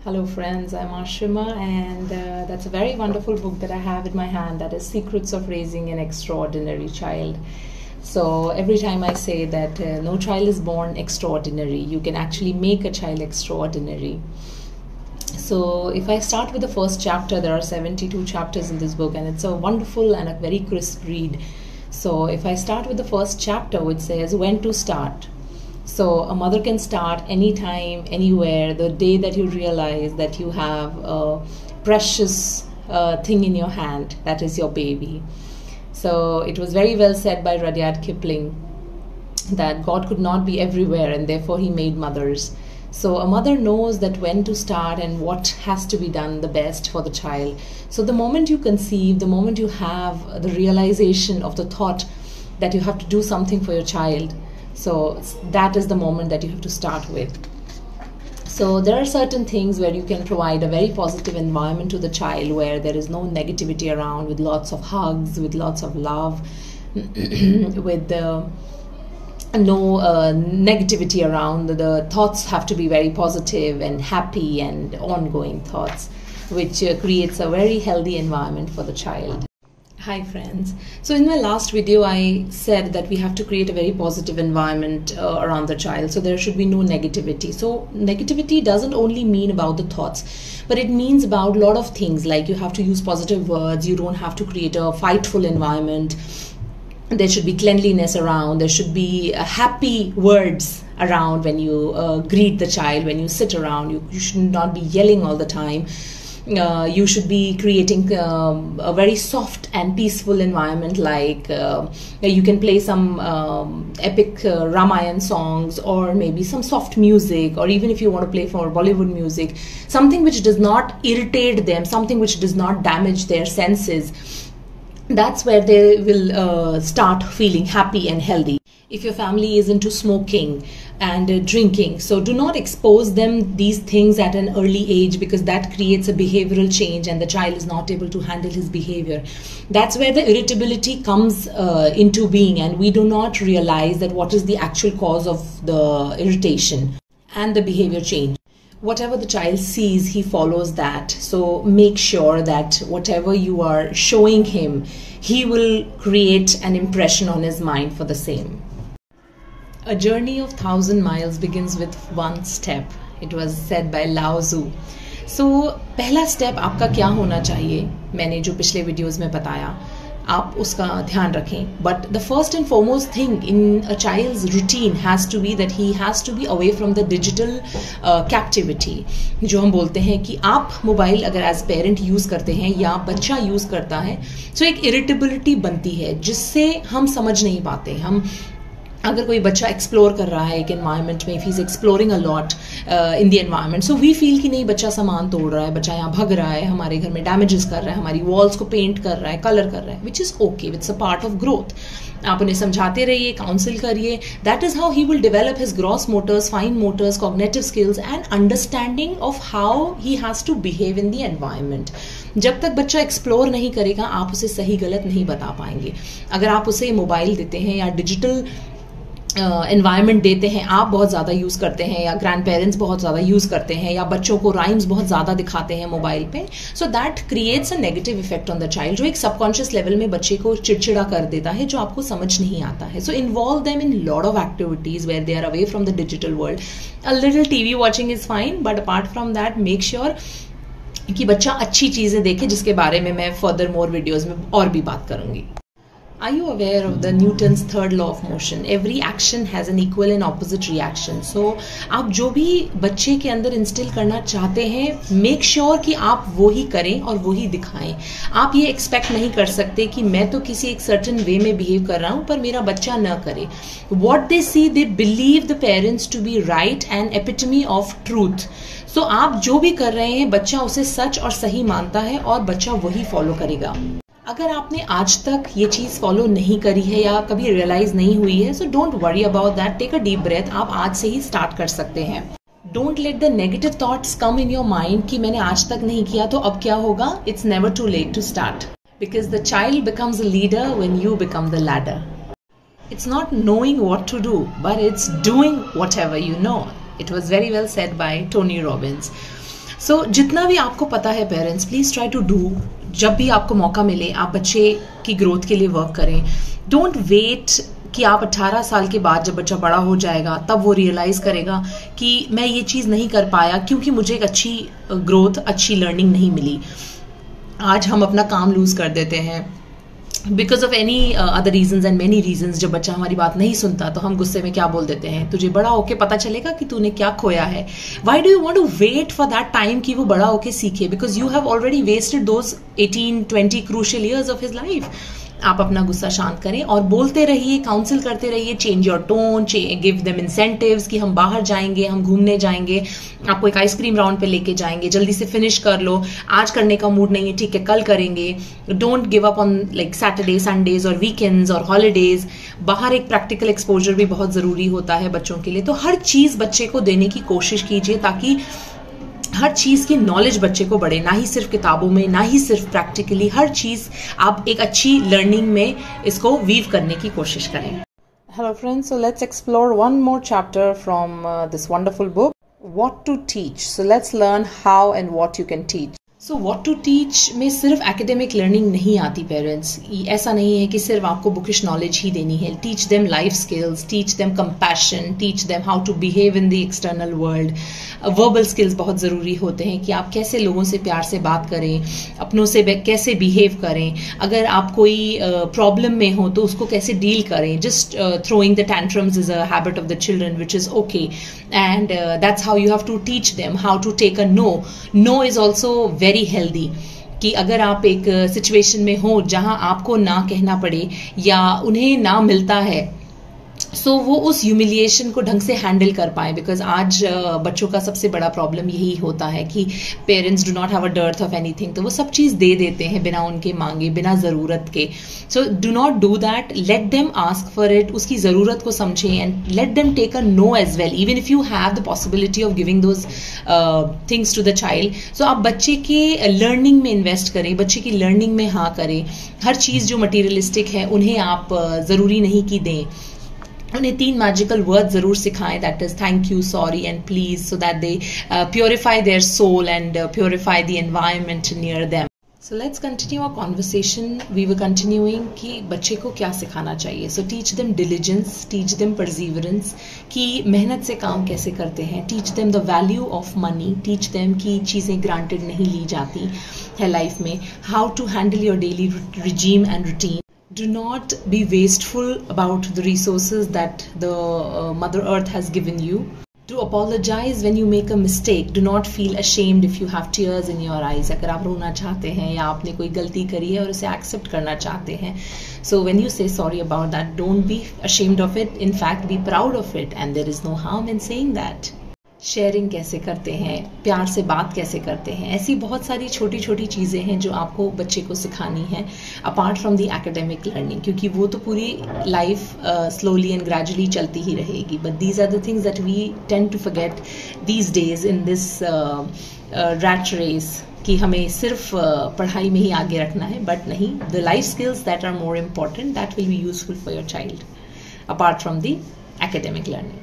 Hello, friends. I'm Ashima, and that's a very wonderful book that I have in my hand. That is Secrets of Raising an Extraordinary Child. So, every time I say that no child is born extraordinary, you can actually make a child extraordinary. So, if I start with the first chapter, there are 72 chapters in this book, and it's a wonderful and a very crisp read. So, if I start with the first chapter, which says when to start. So a mother can start anytime, anywhere, the day that you realize that you have a precious thing in your hand, that is your baby. So it was very well said by Rudyard Kipling that God could not be everywhere and therefore he made mothers. So a mother knows that when to start and what has to be done the best for the child. So the moment you conceive, the moment you have the realization of the thought that you have to do something for your child, so that is the moment that you have to start with. So there are certain things where you can provide a very positive environment to the child where there is no negativity around, with lots of hugs, with lots of love, with no negativity around. The thoughts have to be very positive and happy and ongoing thoughts, which creates a very healthy environment for the child. Hi friends. So in my last video I said that we have to create a very positive environment around the child, so there should be no negativity. So negativity doesn't only mean about the thoughts, but it means about a lot of things, like you have to use positive words, you don't have to create a fightful environment, there should be cleanliness around, there should be happy words around when you greet the child, when you sit around, you should not be yelling all the time. You should be creating a very soft and peaceful environment, like you can play some epic Ramayan songs, or maybe some soft music, or even if you want to play for Bollywood music, something which does not irritate them, something which does not damage their senses. That's where they will start feeling happy and healthy. If your family is into smoking and drinking, so do not expose them these things at an early age, because that creates a behavioral change and the child is not able to handle his behavior. That's where the irritability comes into being, and we do not realize that what is the actual cause of the irritation and the behavior change. Whatever the child sees, he follows that. So make sure that whatever you are showing him, he will create an impression on his mind for the same. A journey of 1,000 miles begins with one step. It was said by Lao Tzu. So पहला step आपका क्या होना चाहिए, मैंने जो पिछले videos में बताया, आप उसका ध्यान रखें. But the first and foremost thing in a child's routine has to be that he has to be away from the digital captivity. जो हम बोलते हैं कि आप मोबाइल अगर एज पेरेंट यूज़ करते हैं या बच्चा यूज़ करता है, तो एक इरिटेबिलिटी बनती है जिससे हम समझ नहीं पाते. हम अगर कोई बच्चा एक्सप्लोर कर रहा है एक एनवायरनमेंट में, if he is exploring a lot in the environment, so we feel कि नहीं, बच्चा सामान तोड़ रहा है, बच्चा यहाँ भग रहा है, हमारे घर में डैमेजेस कर रहा है, हमारी वॉल्स को पेंट कर रहा है, कलर कर रहा है, which is okay, it's a part of growth. आप उन्हें समझाते रहिए, काउंसिल करिए. That is how he will develop his gross motors, fine motors, cognitive skills and understanding of how he has to behave in the environment. जब तक बच्चा explore नहीं करेगा, आप उसे सही गलत नहीं बता पाएंगे. अगर आप उसे मोबाइल देते हैं या डिजिटल एनवायरनमेंट देते हैं, आप बहुत ज़्यादा यूज़ करते हैं या ग्रैंड पेरेंट्स बहुत ज़्यादा यूज़ करते हैं या बच्चों को राइम्स बहुत ज़्यादा दिखाते हैं मोबाइल पे, so that creates a negative effect on the child, जो एक सबकॉन्शियस लेवल में बच्चे को चिड़चिड़ा कर देता है, जो आपको समझ नहीं आता है. So involve them in lot of activities where they are away from the digital world. A little TV watching is fine, but apart from that make sure कि बच्चा अच्छी चीज़ें देखे, जिसके बारे में मैं फर्दर मोर वीडियोज़ में और भी बात करूँगी. Are you aware of the Newton's third law of motion? Every action has an equal and opposite reaction. So, आप जो भी बच्चे के अंदर इंस्टिल करना चाहते हैं, मेक श्योर कि आप वो ही करें और वो ही दिखाएं. आप ये एक्सपेक्ट नहीं कर सकते कि मैं तो किसी एक सर्टन वे में बिहेव कर रहा हूँ पर मेरा बच्चा न करे. What they see, they believe the parents to be right and epitome of truth. So, आप जो भी कर रहे हैं, बच्चा उसे सच और सही मानता है और बच्चा वही फॉलो करेगा. अगर आपने आज तक ये चीज़ फॉलो नहीं करी है या कभी रियलाइज नहीं हुई है, so don't worry about that, take a deep breath. आप आज से ही स्टार्ट कर सकते हैं. Don't let the negative thoughts come in your mind कि मैंने आज तक नहीं किया तो अब क्या होगा. It's never too late to start, because the child becomes a leader when you become the ladder. It's not knowing what to do, but it's doing whatever you know. It was very well said by Tony Robbins. So जितना भी आपको पता है parents, please try to do. जब भी आपको मौका मिले आप बच्चे की ग्रोथ के लिए वर्क करें। डोंट वेट कि आप 18 साल के बाद जब बच्चा बड़ा हो जाएगा तब वो रियलाइज करेगा कि मैं ये चीज़ नहीं कर पाया क्योंकि मुझे एक अच्छी ग्रोथ, अच्छी लर्निंग नहीं मिली। आज हम अपना काम लूज कर देते हैं because of any other reasons and many reasons. जब बच्चा हमारी बात नहीं सुनता तो हम गुस्से में क्या बोल देते हैं, तुझे बड़ा होके पता चलेगा कि तूने क्या खोया है। Why do you want to wait for that time कि वो बड़ा होके सीखे? Because you have already wasted those 18-20 crucial years of his life. आप अपना गुस्सा शांत करें और बोलते रहिए, काउंसिल करते रहिए, change your tone, give them incentives कि हम बाहर जाएंगे, हम घूमने जाएंगे, आपको एक आइसक्रीम राउंड पे लेके जाएंगे, जल्दी से फिनिश कर लो, आज करने का मूड नहीं है, ठीक है कल करेंगे। Don't give up on like Saturday, Sundays और वीकेंड्स और हॉलीडेज। बाहर एक प्रैक्टिकल एक्सपोजर भी बहुत जरूरी होता है बच्चों के लिए। तो हर चीज बच्चे को देने की कोशिश कीजिए ताकि हर चीज की नॉलेज बच्चे को बढ़े, ना ही सिर्फ किताबों में, ना ही सिर्फ प्रैक्टिकली, हर चीज आप एक अच्छी लर्निंग में इसको वीव करने की कोशिश करें। Hello friends, so let's explore one more chapter from this wonderful book, what to teach. So let's learn how and what you can teach. So what to teach में सिर्फ एकेडमिक लर्निंग नहीं आती parents. ऐसा नहीं है कि सिर्फ आपको बुकिश नॉलेज ही देनी है। Teach them life skills, teach them compassion, teach them how to behave in the external world. Verbal skills बहुत ज़रूरी होते हैं कि आप कैसे लोगों से प्यार से बात करें, अपनों से कैसे बिहेव करें, अगर आप कोई प्रॉब्लम में हो तो उसको कैसे डील करें। Just throwing the tantrums is a habit of the children which is okay, and that's how you have to teach them how to take a no. No is also very healthy कि अगर आप एक situation में हो जहां आपको ना कहना पड़े या उन्हें ना मिलता है, सो वो उस ह्यूमिलिएशन को ढंग से हैंडल कर पाए। बिकॉज आज बच्चों का सबसे बड़ा प्रॉब्लम यही होता है कि parents do not have a dearth of anything, तो वो सब चीज़ दे देते हैं बिना उनके मांगे, बिना ज़रूरत के। So do not do that, let them ask for it, उसकी ज़रूरत को समझें and let them take a no as well, even if you have the possibility of giving those things to the child. So आप बच्चे के learning में invest करें, बच्चे की लर्निंग में हाँ करें। हर चीज़ जो मटीरियलिस्टिक है उन्हें आप ज़रूरी नहीं कि दें। उन्हें 3 मैजिकल वर्ड जरूर सिखाएं, that is thank you, sorry and please, so that they purify their soul and purify the environment near them. So let's continue our conversation. We were continuing कि बच्चे को क्या सिखाना चाहिए। So teach them diligence, teach them perseverance, कि मेहनत से काम कैसे करते हैं। Teach them the value of money, teach them कि चीज़ें ग्रांटेड नहीं ली जाती है लाइफ में। How to handle your daily regime and routine. Do not be wasteful about the resources that the Mother Earth has given you. To apologize when you make a mistake. Do not feel ashamed if you have tears in your eyes. अगर आप रोना चाहते हैं या आपने कोई गलती करी है और उसे एक्सेप्ट करना चाहते हैं, so when you say sorry about that, don't be ashamed of it. In fact, be proud of it, and there is no harm in saying that. Sharing कैसे करते हैं, प्यार से बात कैसे करते हैं, ऐसी बहुत सारी छोटी छोटी चीज़ें हैं जो आपको बच्चे को सिखानी है apart from the academic learning, क्योंकि वो तो पूरी लाइफ स्लोली एंड ग्रेजुअली चलती ही रहेगी। But these are the things that we tend to forget these days in this rat race, कि हमें सिर्फ पढ़ाई में ही आगे रखना है। बट नहीं, the life skills that are more important, that will be useful for your child apart from the academic learning.